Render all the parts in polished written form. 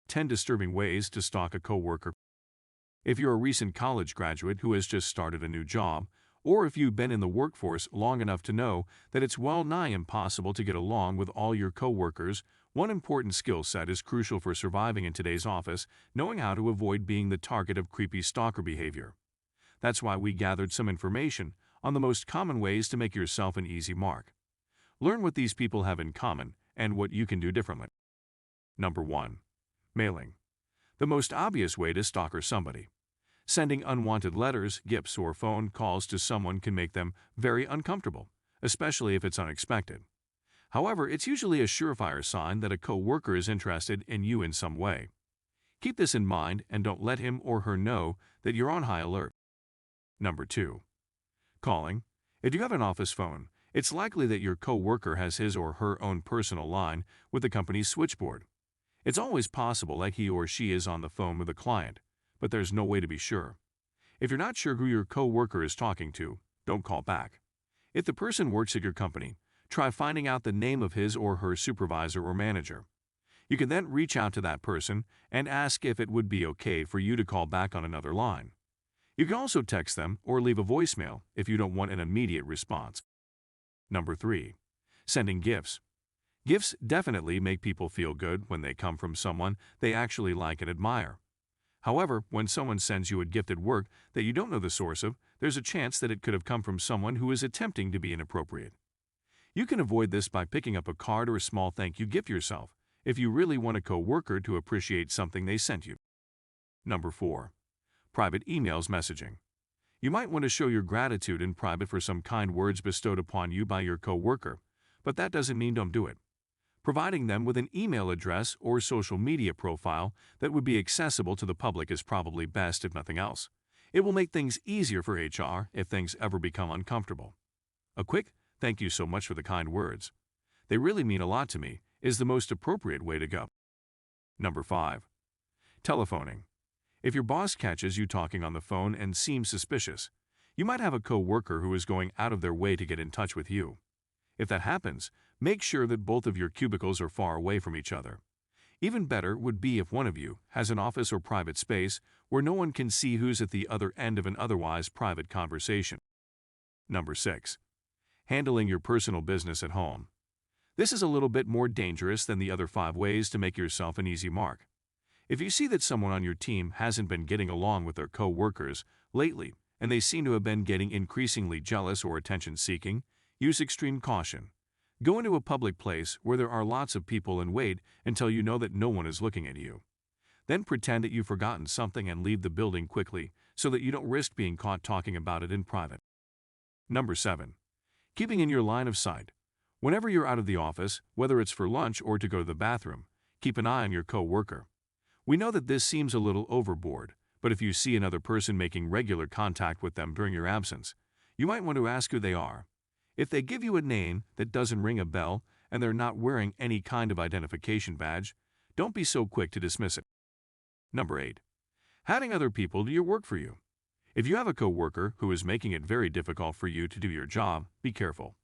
10 disturbing ways to stalk a coworker. If you're a recent college graduate who has just started a new job, or if you've been in the workforce long enough to know that it's well nigh impossible to get along with all your coworkers, one important skill set is crucial for surviving in today's office: knowing how to avoid being the target of creepy stalker behavior. That's why we gathered some information on the most common ways to make yourself an easy mark. Learn what these people have in common and what you can do differently. Number 1. Mailing. The most obvious way to stalker somebody. Sending unwanted letters, gifts, or phone calls to someone can make them very uncomfortable, especially if it's unexpected. However, it's usually a surefire sign that a coworker is interested in you in some way. Keep this in mind and don't let him or her know that you're on high alert. Number 2. Calling. If you have an office phone, it's likely that your coworker has his or her own personal line with the company's switchboard. It's always possible that he or she is on the phone with a client, but there's no way to be sure. If you're not sure who your coworker is talking to, don't call back. If the person works at your company, try finding out the name of his or her supervisor or manager. You can then reach out to that person and ask if it would be okay for you to call back on another line. You can also text them or leave a voicemail if you don't want an immediate response. Number 3. Sending gifts. Gifts definitely make people feel good when they come from someone they actually like and admire. However, when someone sends you a gift at work that you don't know the source of, there's a chance that it could have come from someone who is attempting to be inappropriate. You can avoid this by picking up a card or a small thank you gift yourself if you really want a coworker to appreciate something they sent you. Number 4. Private emails messaging. You might want to show your gratitude in private for some kind words bestowed upon you by your coworker, but that doesn't mean don't do it. Providing them with an email address or social media profile that would be accessible to the public is probably best, if nothing else. It will make things easier for HR if things ever become uncomfortable. A quick "thank you so much for the kind words, they really mean a lot to me" is the most appropriate way to go. Number 5. Telephoning. If your boss catches you talking on the phone and seems suspicious, you might have a coworker who is going out of their way to get in touch with you. If that happens, make sure that both of your cubicles are far away from each other. Even better would be if one of you has an office or private space where no one can see who's at the other end of an otherwise private conversation. Number 6. Handling your personal business at home. This is a little bit more dangerous than the other 5 ways to make yourself an easy mark. If you see that someone on your team hasn't been getting along with their co-workers lately, and they seem to have been getting increasingly jealous or attention-seeking, use extreme caution. Go into a public place where there are lots of people and wait until you know that no one is looking at you. Then pretend that you've forgotten something and leave the building quickly so that you don't risk being caught talking about it in private. Number 7. Keeping in your line of sight. Whenever you're out of the office, whether it's for lunch or to go to the bathroom, keep an eye on your co-worker. We know that this seems a little overboard, but if you see another person making regular contact with them during your absence, you might want to ask who they are. If they give you a name that doesn't ring a bell and they're not wearing any kind of identification badge, don't be so quick to dismiss it. Number 8. Having other people do your work for you. If you have a coworker who is making it very difficult for you to do your job, be careful.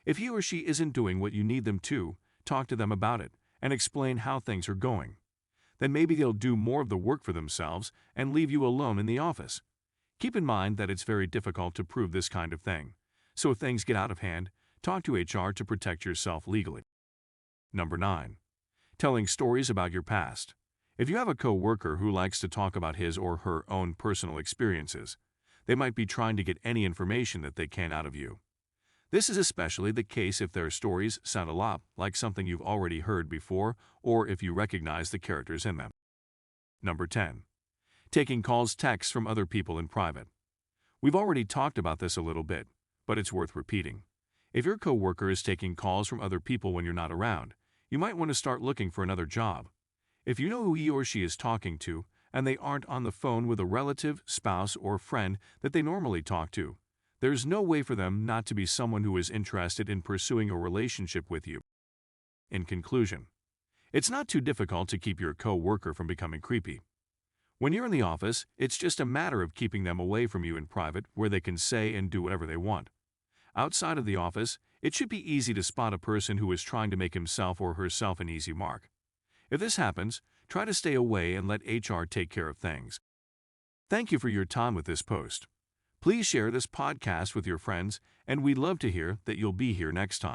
If he or she isn't doing what you need them to, talk to them about it and explain how things are going. Then maybe they'll do more of the work for themselves and leave you alone in the office. Keep in mind that it's very difficult to prove this kind of thing, so if things get out of hand, talk to HR to protect yourself legally. Number 9. Telling stories about your past. If you have a coworker who likes to talk about his or her own personal experiences, they might be trying to get any information that they can out of you. This is especially the case if their stories sound a lot like something you've already heard before or if you recognize the characters in them. Number 10. Taking calls, texts from other people in private. We've already talked about this a little bit, but it's worth repeating. If your coworker is taking calls from other people when you're not around, you might want to start looking for another job. If you know who he or she is talking to and they aren't on the phone with a relative, spouse, or friend that they normally talk to, there's no way for them not to be someone who is interested in pursuing a relationship with you. In conclusion, it's not too difficult to keep your co-worker from becoming creepy. When you're in the office, it's just a matter of keeping them away from you in private where they can say and do whatever they want. Outside of the office, it should be easy to spot a person who is trying to make himself or herself an easy mark. If this happens, try to stay away and let HR take care of things. Thank you for your time with this post. Please share this podcast with your friends, and we'd love to hear that you'll be here next time.